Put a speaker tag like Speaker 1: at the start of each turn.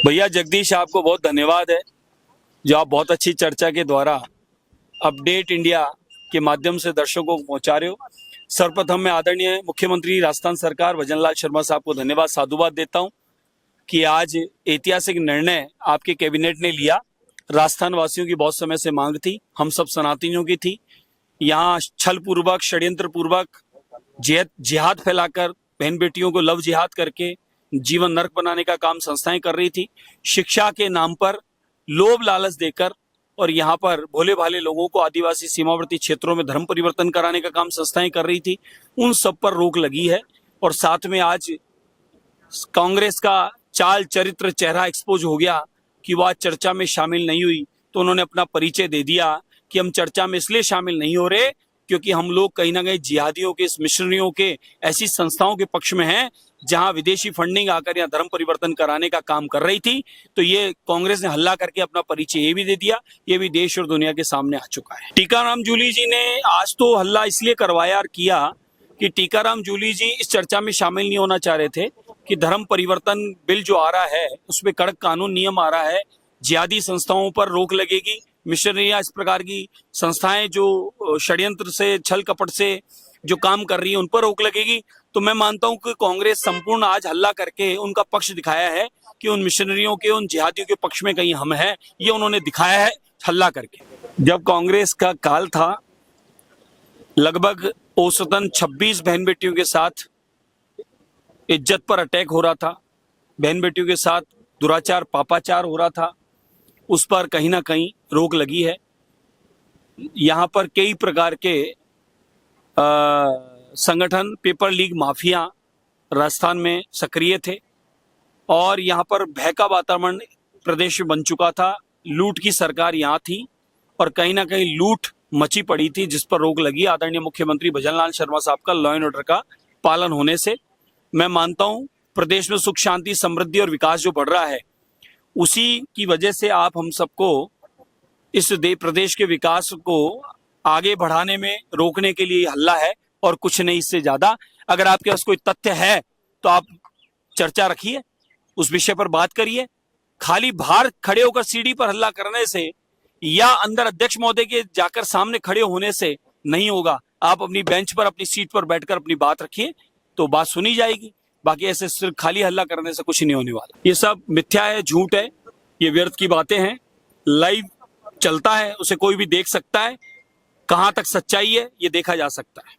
Speaker 1: भैया जगदीश, आपको बहुत धन्यवाद है जो आप बहुत अच्छी चर्चा के द्वारा अपडेट इंडिया के माध्यम से दर्शकों को पहुंचा रहे हो। सर्वप्रथम मैं आदरणीय मुख्यमंत्री राजस्थान सरकार भजनलाल शर्मा साहब को धन्यवाद साधुवाद देता हूं कि आज ऐतिहासिक निर्णय आपके कैबिनेट ने लिया। राजस्थान वासियों की बहुत समय से मांग थी, हम सब सनातनियों की थी। यहाँ छल पूर्वक, षड्यंत्र पूर्वक जिहाद फैलाकर बहन बेटियों को लव जिहाद करके जीवन नरक बनाने का काम संस्थाएं कर रही थी। शिक्षा के नाम पर लोभ लालच देकर और यहाँ पर भोले भाले लोगों को आदिवासी सीमावर्ती क्षेत्रों में धर्म परिवर्तन कराने का काम संस्थाएं कर रही थी। उन सब पर रोक लगी है और साथ में आज कांग्रेस का चाल चरित्र चेहरा एक्सपोज हो गया कि वह चर्चा में शामिल नहीं हुई। तो उन्होंने अपना परिचय दे दिया कि हम चर्चा में इसलिए शामिल नहीं हो रहे क्योंकि हम लोग कहीं ना कहीं जिहादियों के, मिशनरियों के, ऐसी संस्थाओं के पक्ष में हैं जहां विदेशी फंडिंग आकर यहाँ धर्म परिवर्तन कराने का काम कर रही थी। तो ये कांग्रेस ने हल्ला करके अपना परिचय ये भी दे दिया। ये भी देश और दुनिया के सामने आ चुका है। टीकाराम जूली जी ने आज तो हल्ला इसलिए करवाया और किया कि टीकाराम जूली जी इस चर्चा में शामिल नहीं होना चाह रहे थे कि धर्म परिवर्तन बिल जो आ रहा है उसमें कड़क कानून नियम आ रहा है, जिहादी संस्थाओं पर रोक लगेगी, मिशनरियां इस प्रकार की संस्थाएं जो षड्यंत्र से, छल कपट से जो काम कर रही है उन पर रोक लगेगी। तो मैं मानता हूं कि कांग्रेस संपूर्ण आज हल्ला करके उनका पक्ष दिखाया है कि उन मिशनरियों के, उन जिहादियों के पक्ष में कहीं हम हैं, ये उन्होंने दिखाया है हल्ला करके। जब कांग्रेस का काल था, लगभग औसतन 26 बहन बेटियों के साथ इज्जत पर अटैक हो रहा था, बहन बेटियों के साथ दुराचार, पापाचार हो रहा था, उस पर कहीं ना कहीं रोक लगी है। यहाँ पर कई प्रकार के संगठन, पेपर लीग माफिया राजस्थान में सक्रिय थे और यहाँ पर भय का वातावरण प्रदेश में बन चुका था। लूट की सरकार यहाँ थी और कहीं ना कहीं लूट मची पड़ी थी, जिस पर रोक लगी आदरणीय मुख्यमंत्री भजनलाल शर्मा साहब का लॉ एंड ऑर्डर का पालन होने से। मैं मानता हूँ प्रदेश में सुख, शांति, समृद्धि और विकास जो बढ़ रहा है, उसी की वजह से आप हम सबको इस प्रदेश के विकास को आगे बढ़ाने में रोकने के लिए हल्ला है और कुछ नहीं इससे ज्यादा। अगर आपके पास कोई तथ्य है तो आप चर्चा रखिए, उस विषय पर बात करिए। खाली बाहर खड़े होकर सीढ़ी पर हल्ला करने से या अंदर अध्यक्ष महोदय के जाकर सामने खड़े होने से नहीं होगा। आप अपनी बेंच पर, अपनी सीट पर बैठकर अपनी बात रखिए तो बात सुनी जाएगी। बाकी ऐसे सिर्फ खाली हल्ला करने से कुछ नहीं होने वाला। ये सब मिथ्या है, झूठ है, ये व्यर्थ की बातें हैं। लाइव चलता है, उसे कोई भी देख सकता है। कहां तक सच्चाई है ये देखा जा सकता है।